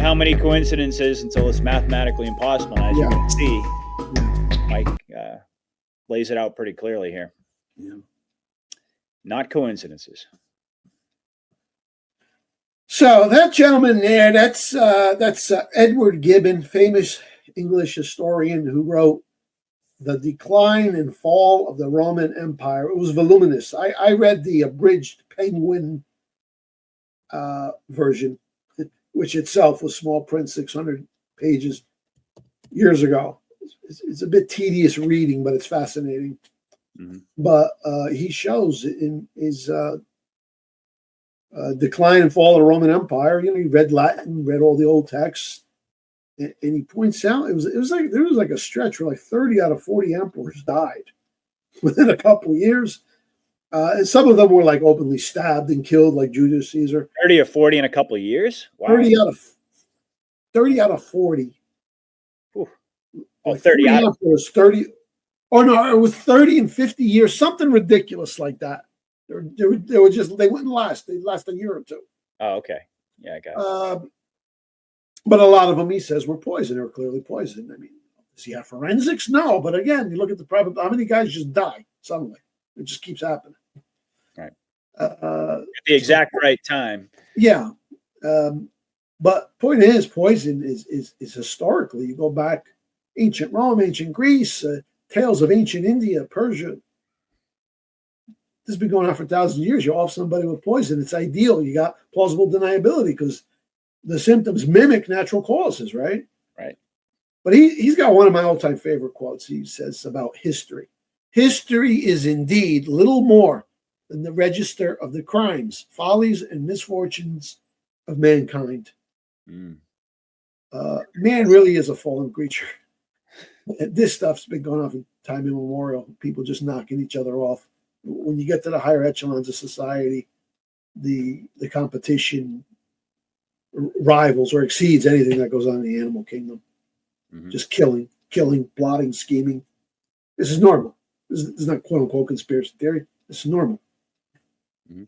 how many coincidences until it's mathematically impossible. As you can see, Mike lays it out pretty clearly here. Yeah. Not coincidences. So that gentleman there, that's Edward Gibbon, famous English historian who wrote The Decline and Fall of the Roman Empire. It was voluminous. I read the abridged Penguin version, which itself was small print, 600 pages, years ago. It's a bit tedious reading, but it's fascinating. Mm-hmm. But he shows in his Decline and Fall of the Roman Empire, he read Latin, read all the old texts, and he points out it was like there was like a stretch where like 30 out of 40 emperors died within a couple of years. And some of them were like openly stabbed and killed, like Julius Caesar. 30 or 40 in a couple of years? Wow. 30 out of 40. Oh, like 30 out of 30. Oh no, it was 30 and 50 years, something ridiculous like that. They wouldn't last. They'd last a year or two. Oh, okay. Yeah, I got it. But a lot of them, he says, were poisoned. They were clearly poisoned. I mean, does he have forensics? No. But again, you look at the probability. How many guys just die suddenly? It just keeps happening. Right. At the exact right time. Yeah. But point is, poison is historically, you go back, ancient Rome, ancient Greece, tales of ancient India, Persia. This has been going on for thousands of years. You off somebody with poison. It's ideal. You got plausible deniability because the symptoms mimic natural causes, right? Right. But he's got one of my all-time favorite quotes. He says about history. History is indeed little more than the register of the crimes, follies, and misfortunes of mankind. Man really is a fallen creature. This stuff's been going on from time immemorial. People just knocking each other off. When you get to the higher echelons of society, the competition rivals or exceeds anything that goes on in the animal kingdom. Mm-hmm. Just killing, plotting, scheming. This is normal. This is not quote unquote conspiracy theory. This is normal. Mm-hmm.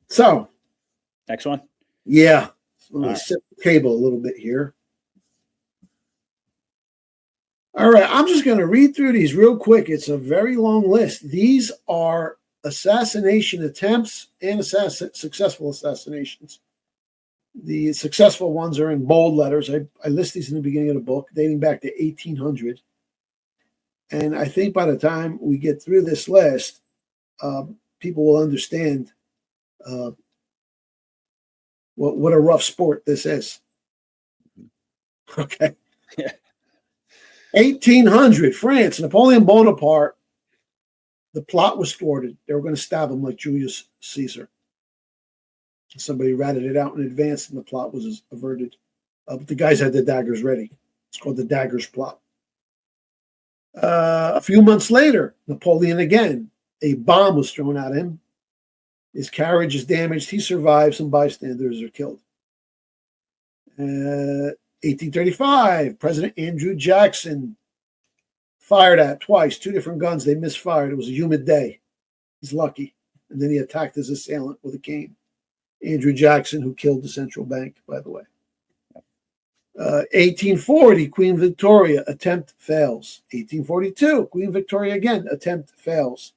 So, next one. Yeah. So I'm going to set the table a little bit here. All right. I'm just going to read through these real quick. It's a very long list. These are assassination attempts and successful assassinations. The successful ones are in bold letters. I list these in the beginning of the book, dating back to 1800. And I think by the time we get through this list, people will understand what a rough sport this is. Okay. Yeah. 1800, France, Napoleon Bonaparte. The plot was thwarted. They were going to stab him like Julius Caesar. Somebody ratted it out in advance, and the plot was averted. But the guys had the daggers ready. It's called the Daggers Plot. A few months later, Napoleon again. A bomb was thrown at him. His carriage is damaged. He survives. Some bystanders are killed. 1835, President Andrew Jackson fired at twice, 2 different guns. They misfired. It was a humid day. He's lucky. And then he attacked his assailant with a cane. Andrew Jackson, who killed the central bank, by the way. 1840, Queen Victoria, attempt fails. 1842, Queen Victoria again, attempt fails.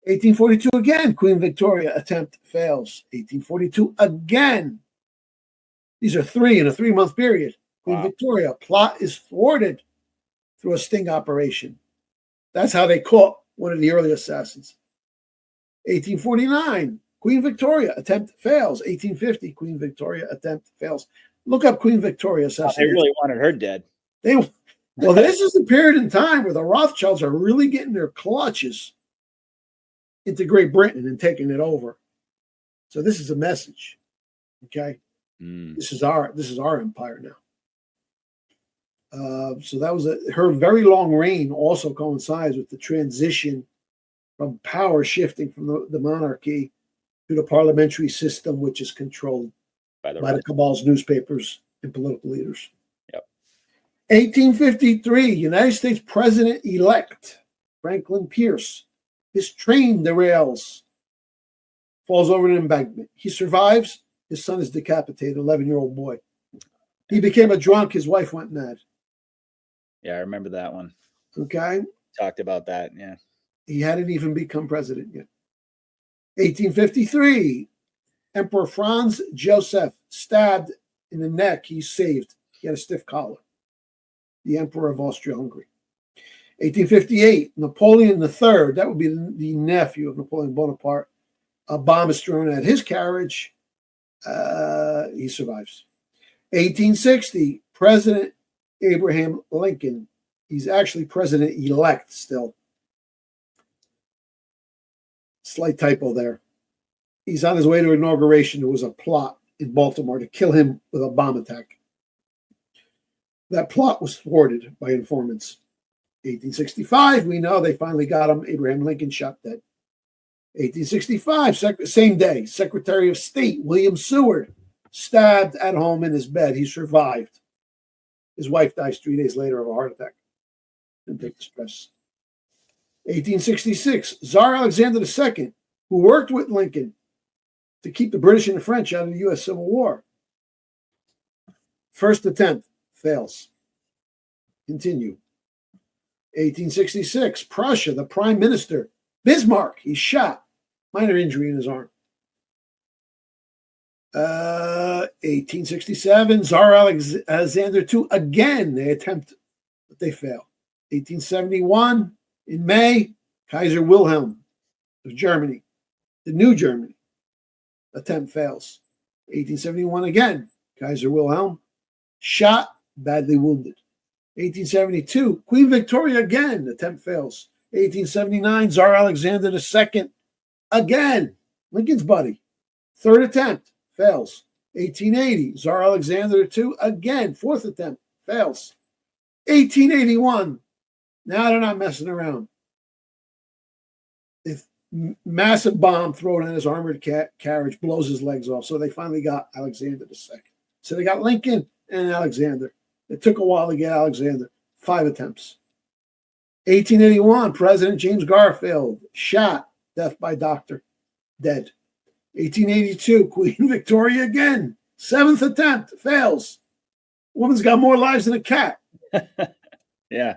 1842 again, Queen Victoria, attempt fails. 1842 again. These are 3 in a 3-month period. Queen Victoria, plot is thwarted through a sting operation. That's how they caught one of the early assassins. 1849, Queen Victoria, attempt fails. 1850, Queen Victoria, attempt fails. Look up Queen Victoria assassination. They really wanted her dead. Well, this is the period in time where the Rothschilds are really getting their clutches into Great Britain and taking it over. So this is a message. Okay. This is our empire now. So that was her very long reign also coincides with the transition from power shifting from the monarchy to the parliamentary system, which is controlled by the cabal's newspapers and political leaders. Yep. 1853, United States President-elect Franklin Pierce. His train derails, falls over an embankment. He survives. His son is decapitated, 11-year-old boy. He became a drunk. His wife went mad. Yeah, I remember that one. Okay. Talked about that. Yeah. He hadn't even become president yet. 1853, Emperor Franz Joseph stabbed in the neck. He's saved. He had a stiff collar. The Emperor of Austria-Hungary. 1858, Napoleon III, that would be the nephew of Napoleon Bonaparte. A bomb is thrown at his carriage. He survives. 1860, President Abraham Lincoln. He's actually president-elect still. Slight typo there. He's on his way to inauguration. There was a plot in Baltimore to kill him with a bomb attack. That plot was thwarted by informants. 1865, we know they finally got him. Abraham Lincoln shot dead. 1865, same day, Secretary of State William Seward stabbed at home in his bed. He survived. His wife dies 3 days later of a heart attack. Didn't take the stress. 1866, Tsar Alexander II, who worked with Lincoln to keep the British and the French out of the U.S. Civil War. First attempt fails. Continue. 1866, Prussia, the Prime Minister, Bismarck, he's shot. Minor injury in his arm. 1867, Tsar Alexander II, again, they attempt, but they fail. 1871, in May, Kaiser Wilhelm of Germany, the new Germany, attempt fails. 1871 again, Kaiser Wilhelm, shot, badly wounded. 1872, Queen Victoria again, attempt fails. 1879, Tsar Alexander II, again, Lincoln's buddy, third attempt, fails. 1880, Tsar Alexander II, again, fourth attempt, fails. 1881, now they're not messing around. If massive bomb thrown in his armored carriage blows his legs off, so they finally got Alexander II. So they got Lincoln and Alexander. It took a while to get Alexander, 5 attempts. 1881, President James Garfield, shot, death by doctor, dead. 1882, Queen Victoria again, 7th attempt, fails. Woman's got more lives than a cat. Yeah.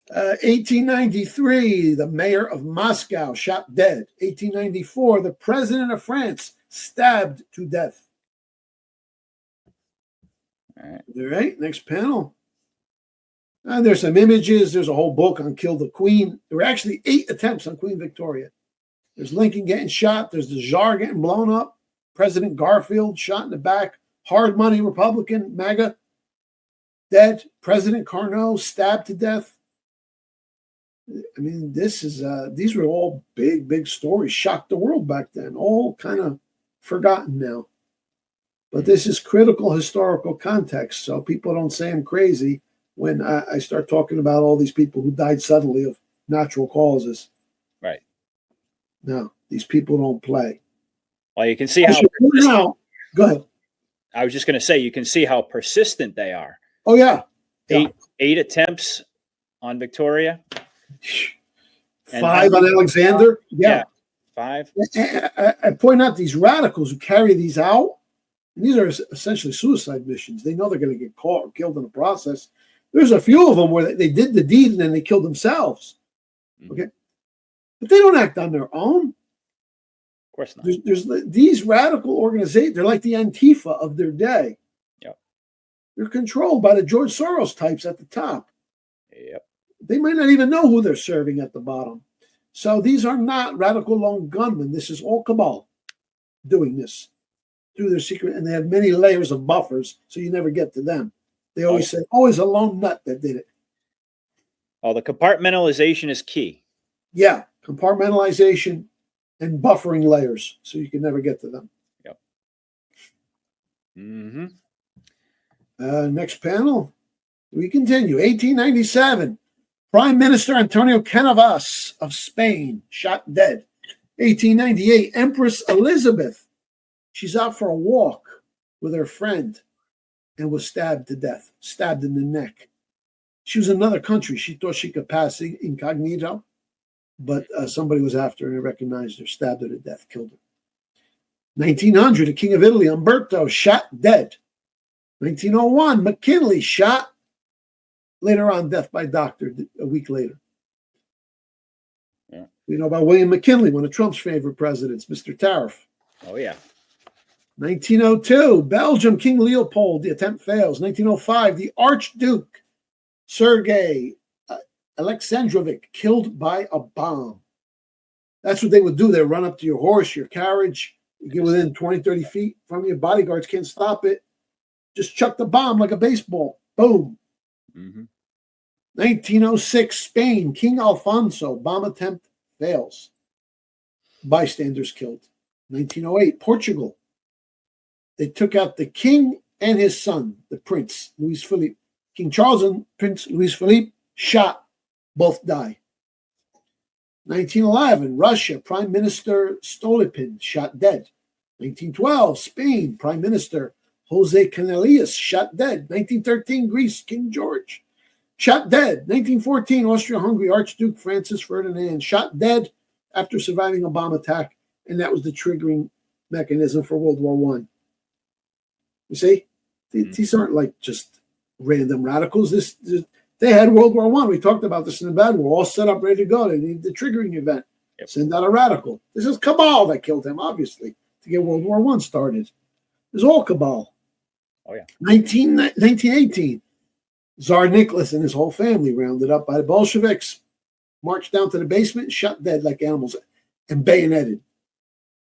1893, the mayor of Moscow, shot dead. 1894, the president of France, stabbed to death. All right, next panel. There's some images. There's a whole book on Kill the Queen. There were actually 8 attempts on Queen Victoria. There's Lincoln getting shot. There's the Tsar getting blown up. President Garfield shot in the back. Hard money Republican, MAGA, dead. President Carnot stabbed to death. I mean, these were all big stories. Shocked the world back then. All kind of forgotten now. But this is critical historical context, so people don't say I'm crazy when I start talking about all these people who died suddenly of natural causes. Right. No, these people don't play. Well, you can see how. Now, go ahead. I was just going to say, you can see how persistent they are. Oh, yeah. 8 attempts on Victoria. 5 on Alexander. Yeah. 5. I point out these radicals who carry these out. And these are essentially suicide missions. They know they're going to get caught or killed in the process. There's a few of them where they did the deed and then they killed themselves. Okay. But they don't act on their own. Of course not. There's these radical organizations. They're like the Antifa of their day. Yep. They're controlled by the George Soros types at the top. Yep. They might not even know who they're serving at the bottom. So these are not radical lone gunmen. This is all cabal doing this through their secret. And they have many layers of buffers, so you never get to them. They always say, always a lone nut that did it. Well, the compartmentalization is key. Yeah, compartmentalization and buffering layers, so you can never get to them. Yep. Mm-hmm. Next panel. We continue. 1897. Prime Minister Antonio Canovas of Spain, shot dead. 1898. Empress Elizabeth. She's out for a walk with her friend and was stabbed to death, stabbed in the neck. She was in another country. She thought she could pass incognito, but somebody was after her and they recognized her, stabbed her to death, killed her. 1900, the King of Italy, Umberto, shot dead. 1901, McKinley shot. Later on, death by doctor a week later. Yeah. We know about William McKinley, one of Trump's favorite presidents, Mr. Tariff. Oh, yeah. 1902, Belgium, King Leopold, the attempt fails. 1905, the Archduke Sergei Alexandrovich killed by a bomb. That's what they would do. They run up to your horse, your carriage, you get within 20, 30 feet from your bodyguards, can't stop it. Just chuck the bomb like a baseball. Boom. Mm-hmm. 1906, Spain, King Alfonso, bomb attempt fails. Bystanders killed. 1908, Portugal. They took out the king and his son, the prince, Louis Philippe. King Charles and Prince Louis Philippe shot. Both die. 1911, Russia, Prime Minister Stolypin shot dead. 1912, Spain, Prime Minister Jose Canellas shot dead. 1913, Greece, King George shot dead. 1914, Austria-Hungary, Archduke Francis Ferdinand shot dead after surviving a bomb attack, and that was the triggering mechanism for World War I. You see, these aren't like just random radicals. They had World War I. We talked about this in the bad war, all set up, ready to go. They need the triggering event. Yep. Send out a radical. This is cabal that killed him, obviously, to get World War I started. It's all cabal. Oh, yeah. 1918, Tsar Nicholas and his whole family rounded up by the Bolsheviks, marched down to the basement, shot dead like animals, and bayoneted.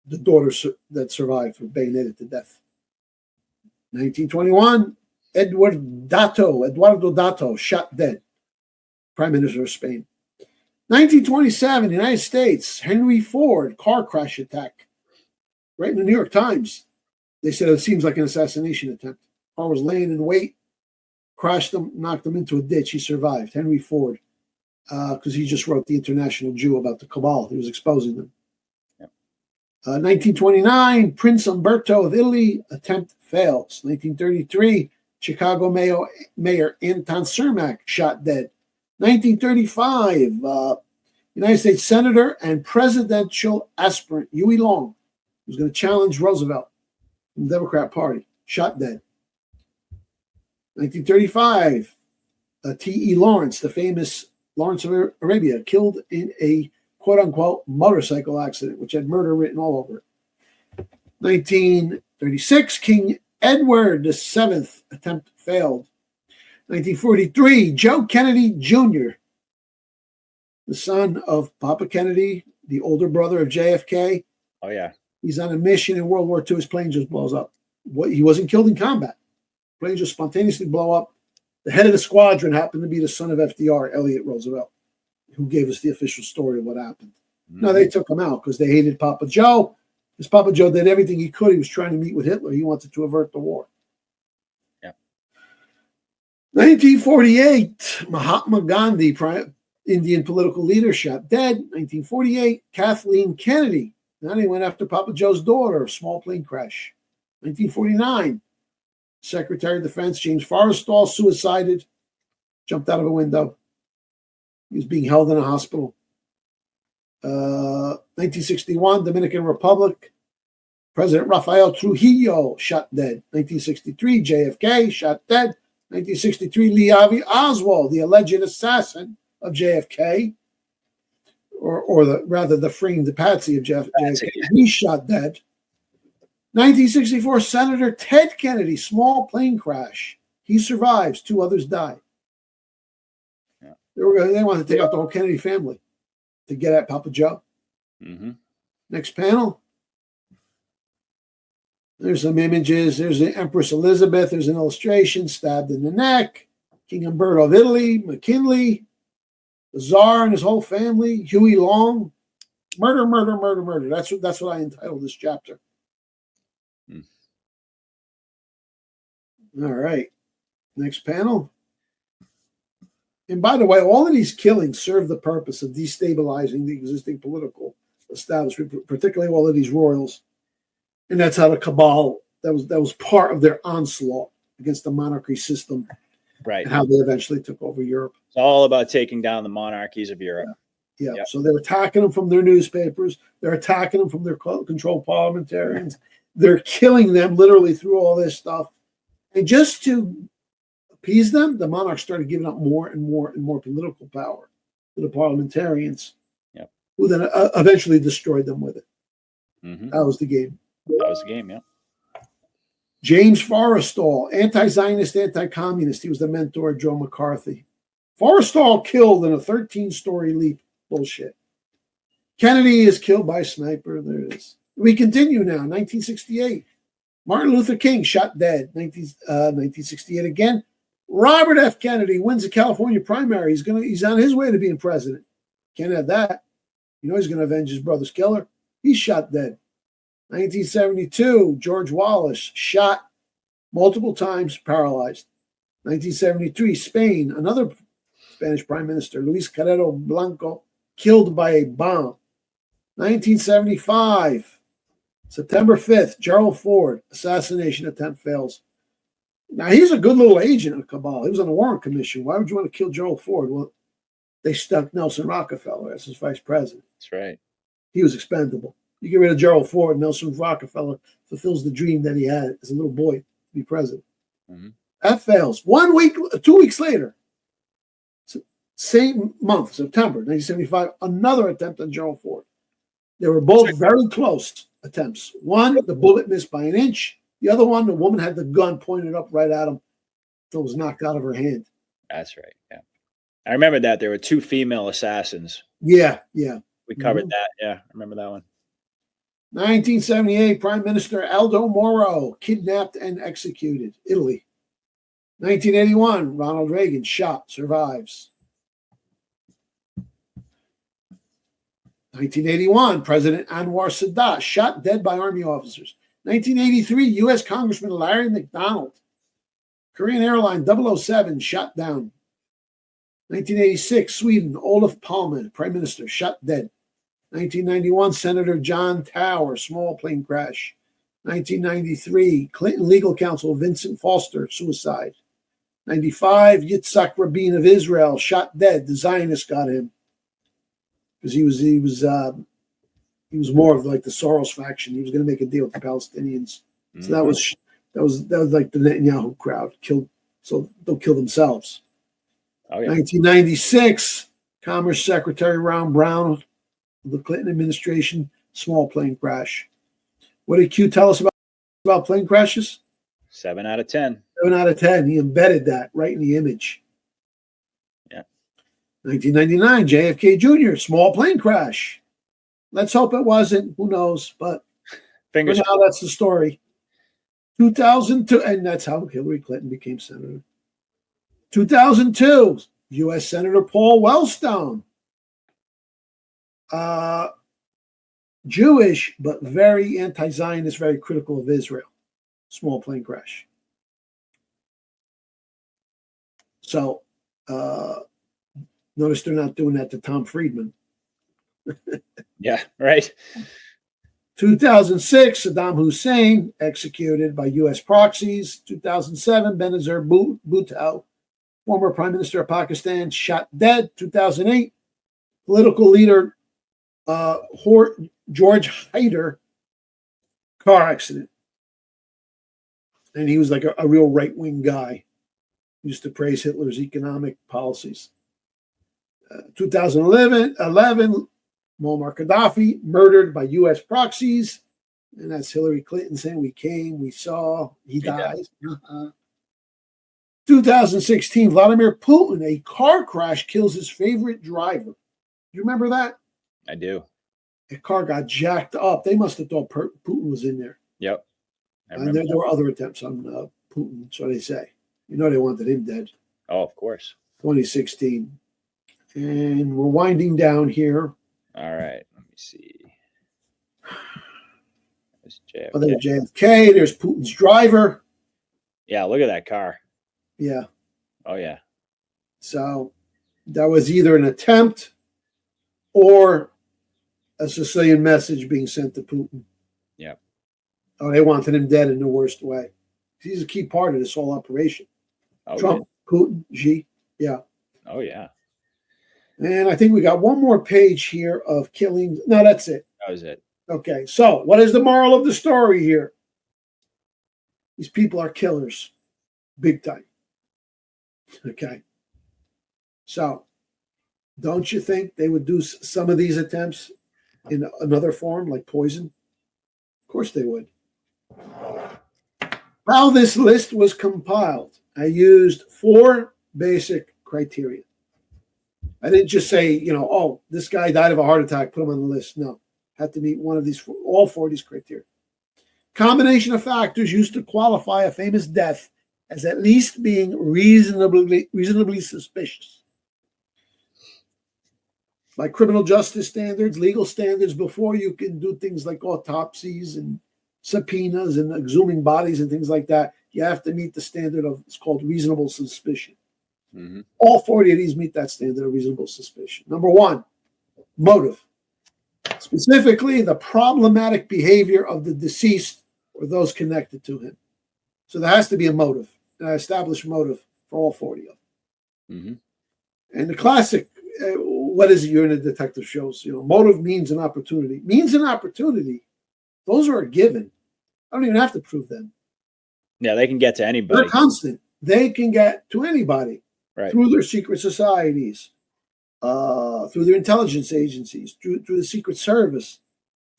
The daughter that survived were bayoneted to death. 1921, Eduardo Dato, shot dead. Prime Minister of Spain. 1927, United States, Henry Ford, car crash attack. Right in the New York Times. They said it seems like an assassination attempt. Car was laying in wait, crashed him, knocked him into a ditch. He survived. Henry Ford, because he just wrote The International Jew about the cabal. He was exposing them. 1929, Prince Umberto of Italy, attempt fails. 1933, Chicago Mayor Anton Cermak shot dead. 1935, United States Senator and presidential aspirant Huey Long was going to challenge Roosevelt from the Democrat Party, shot dead. 1935, T.E. Lawrence, the famous Lawrence of Arabia, killed in a quote-unquote motorcycle accident, which had murder written all over it. 1936, King Edward VII attempt failed. 1943, Joe Kennedy Jr., the son of Papa Kennedy, the older brother of JFK. Oh, yeah. He's on a mission in World War II. His plane just blows up. He wasn't killed in combat. Plane just spontaneously blow up. The head of the squadron happened to be the son of FDR, Elliot Roosevelt, who gave us the official story of what happened. Mm-hmm. No, they took him out because they hated Papa Joe. Because Papa Joe did everything he could. He was trying to meet with Hitler. He wanted to avert the war. Yeah. 1948, Mahatma Gandhi, Indian political leader, shot dead. 1948, Kathleen Kennedy. Now they went after Papa Joe's daughter, small plane crash. 1949, Secretary of Defense James Forrestal suicided, jumped out of a window. He was being held in a hospital. 1961, Dominican Republic, President Rafael Trujillo shot dead. 1963, JFK shot dead. 1963, Lee Harvey Oswald, the alleged assassin of JFK, or the framed patsy of JFK, he shot dead. 1964, Senator Ted Kennedy, small plane crash. He survives. 2 others die. Yeah. They wanted to take out the whole Kennedy family to get at Papa Joe. Mm-hmm. Next panel. There's some images. There's the Empress Elizabeth. There's an illustration, stabbed in the neck. King Umberto of Italy, McKinley, the Tsar and his whole family, Huey Long. Murder, murder, murder, murder. That's what I entitled this chapter. All right. Next panel. And by the way, all of these killings serve the purpose of destabilizing the existing political establishment, particularly all of these royals. And that's how the cabal, that was part of their onslaught against the monarchy system. Right. And how they eventually took over Europe. It's all about taking down the monarchies of Europe. Yeah. Yep. So they're attacking them from their newspapers. They're attacking them from their controlled parliamentarians. They're killing them literally through all this stuff. And just to appease them, the monarch started giving up more and more and more political power to the parliamentarians, Yep. who then eventually destroyed them with it. Mm-hmm. That was the game. That was the game, yeah. James Forrestal, anti-Zionist, anti-communist. He was the mentor of Joe McCarthy. Forrestal killed in a 13-story leap. Bullshit. Kennedy is killed by a sniper. There it is. We continue now. 1968. Martin Luther King shot dead. 1968 again. Robert F. Kennedy wins the California primary. He's on his way to being president. Can't have that. You know he's going to avenge his brother's killer. He's shot dead. 1972, George Wallace shot multiple times, paralyzed. 1973, Spain, another Spanish Prime Minister, Luis Carrero Blanco, killed by a bomb. 1975, September 5th, Gerald Ford, assassination attempt fails. Now, he's a good little agent of Cabal. He was on the Warren Commission. Why would you want to kill Gerald Ford? Well, they stuck Nelson Rockefeller as his vice president. That's right. He was expendable. You get rid of Gerald Ford, Nelson Rockefeller fulfills the dream that he had as a little boy to be president. Mm-hmm. That fails. 1 week, 2 weeks later, same month, September 1975, another attempt on Gerald Ford. They were both very close attempts. One, the bullet missed by an inch. The other one, the woman had the gun pointed up right at him until it was knocked out of her hand. That's right. Yeah. I remember that. There were 2 female assassins. Yeah. We covered that. Yeah. I remember that one. 1978, Prime Minister Aldo Moro kidnapped and executed. Italy. 1981, Ronald Reagan shot, survives. 1981, President Anwar Sadat shot dead by army officers. 1983, U.S. Congressman Larry McDonald, Korean Airline 007, shot down. 1986, Sweden, Olof Palme, Prime Minister, shot dead. 1991, Senator John Tower, small plane crash. 1993, Clinton legal counsel Vincent Foster, suicide. 95, Yitzhak Rabin of Israel, shot dead. The Zionists got him because he was more of like the Soros faction. He was going to make a deal with the Palestinians. Mm-hmm. So that was like the Netanyahu crowd killed. So they'll kill themselves. Oh, yeah. 1996, Commerce Secretary Ron Brown, the Clinton administration, small plane crash. What did Q tell us about plane crashes? 7 out of 10. 7 out of 10. He embedded that right in the image. Yeah. 1999, JFK Jr., small plane crash. Let's hope it wasn't. Who knows? But fingers now that's the story. 2002, and that's how Hillary Clinton became senator. 2002, U.S. Senator Paul Wellstone. Jewish, but very anti-Zionist, very critical of Israel. Small plane crash. So notice they're not doing that to Tom Friedman. Yeah, right. 2006, Saddam Hussein executed by U.S. proxies. 2007, Benazir Bhutto, former Prime Minister of Pakistan, shot dead. 2008, political leader George Hyder, car accident. And he was like a real right-wing guy. He used to praise Hitler's economic policies. 2011, Muammar Gaddafi murdered by U.S. proxies. And that's Hillary Clinton saying, we came, we saw, he died. 2016, Vladimir Putin, a car crash kills his favorite driver. You remember that? I do. The car got jacked up. They must have thought Putin was in there. Yep. And there were other attempts on Putin, so they say. You know they wanted him dead. Oh, of course. 2016. And we're winding down here. All right. Let me see. There's JFK. Oh, there's JFK. There's Putin's driver. Yeah, look at that car. Yeah. Oh, yeah. So that was either an attempt or a Sicilian message being sent to Putin. Yeah. Oh, they wanted him dead in the worst way. He's a key part of this whole operation. Oh, Trump, yeah. Putin, Xi. Yeah. Oh, yeah. And I think we got one more page here of killings. No, that's it. That was it. Okay. So what is the moral of the story here? These people are killers. big time. Okay. So don't you think they would do some of these attempts in another form, like poison? Of course they would. How this list was compiled, I used 4 basic criteria. I didn't just say, oh, this guy died of a heart attack, put him on the list. No, had to meet one of these, all 4 of these criteria. Combination of factors used to qualify a famous death as at least being reasonably suspicious. By criminal justice standards, legal standards, before you can do things like autopsies and subpoenas and exhuming bodies and things like that, you have to meet the standard of, it's called reasonable suspicion. Mm-hmm. All 40 of these meet that standard of reasonable suspicion. Number 1, motive. Specifically, the problematic behavior of the deceased or those connected to him. So there has to be a motive, an established motive for all 40 of them. Mm-hmm. And the classic, what is it you're in the detective shows? Motive means an opportunity. Means an opportunity. Those are a given. I don't even have to prove them. Yeah, they can get to anybody. They're constant. They can get to anybody, right, through their secret societies, through their intelligence agencies, through the Secret Service,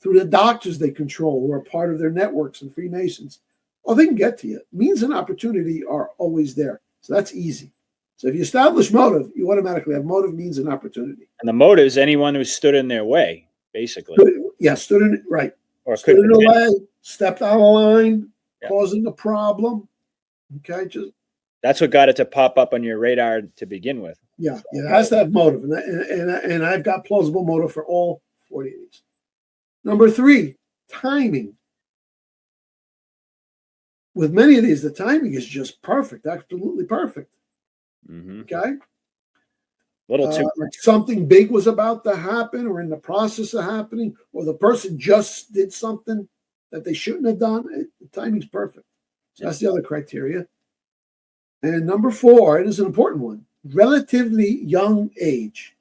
through the doctors they control who are part of their networks and Freemasons. Oh, they can get to you. Means and opportunity are always there. So that's easy. So if you establish motive, you automatically have motive, means, and opportunity. And the motive is anyone who stood in their way, basically. Stood in, right. Or stood in the way, stepped out of line, causing a problem. Okay, that's what got it to pop up on your radar to begin with. Yeah, it has to have motive, and I've got plausible motive for all 40 of these. Number 3, timing. With many of these, the timing is just perfect, absolutely perfect. Mm-hmm. Okay, little too like something big was about to happen, or in the process of happening, or the person just did something that they shouldn't have done. The timing's perfect. So that's the other criteria. And number 4, it is an important one. Relatively young age.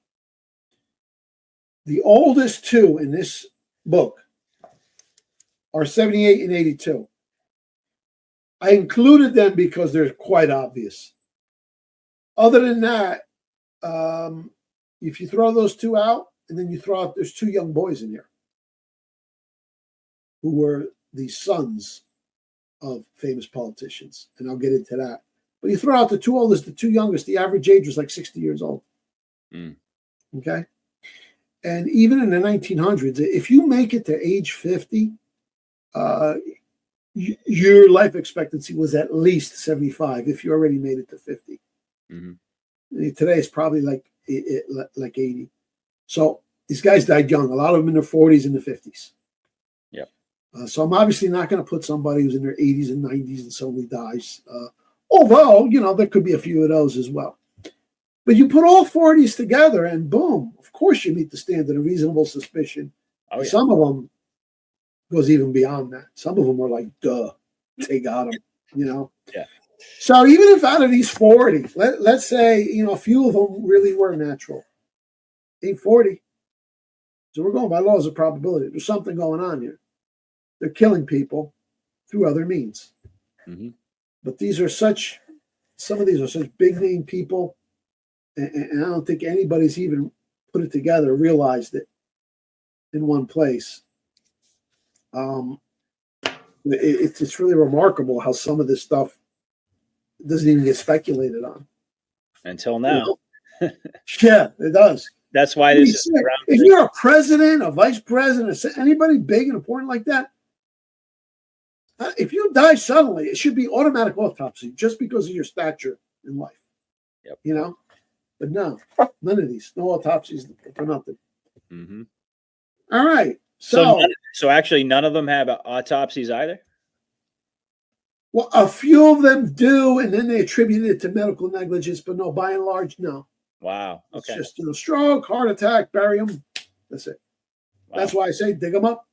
The oldest 2 in this book are 78 and 82. I included them because they're quite obvious. Other than that, if you throw those 2 out, and then you throw out, there's 2 young boys in here who were the sons of famous politicians, and I'll get into that. But you throw out the 2 oldest, the 2 youngest, the average age was like 60 years old. Okay? And even in the 1900s, if you make it to age 50, your life expectancy was at least 75 if you already made it to 50. Mm-hmm. Today it's probably like 80. So these guys died young. A lot of them in their 40s and the 50s. Yep. So I'm obviously not going to put somebody who's in their 80s and 90s and suddenly dies. Although, there could be a few of those as well. But you put all 40s together and boom, of course you meet the standard of reasonable suspicion. Oh, yeah. Some of them goes even beyond that. Some of them are like, duh, they got them, Yeah. So even if out of these 40, let's say, a few of them really were natural. Ain't 40. So we're going by laws of probability. There's something going on here. They're killing people through other means. Mm-hmm. But some of these are such big name people, and I don't think anybody's even put it together, realized it in one place. It's really remarkable how some of this stuff doesn't even get speculated on. Until now. Yeah, it does. That's why this is around. If you're a president, a vice president, anybody big and important like that, if you die suddenly, it should be automatic autopsy just because of your stature in life. Yep. But no, none of these, no autopsies for nothing. Mm-hmm. All right. So actually, none of them have autopsies either? Well, a few of them do, and then they attribute it to medical negligence, but no, by and large, no. Wow. Okay. It's just, stroke, heart attack, bury them. That's it. Wow. That's why I say dig them up,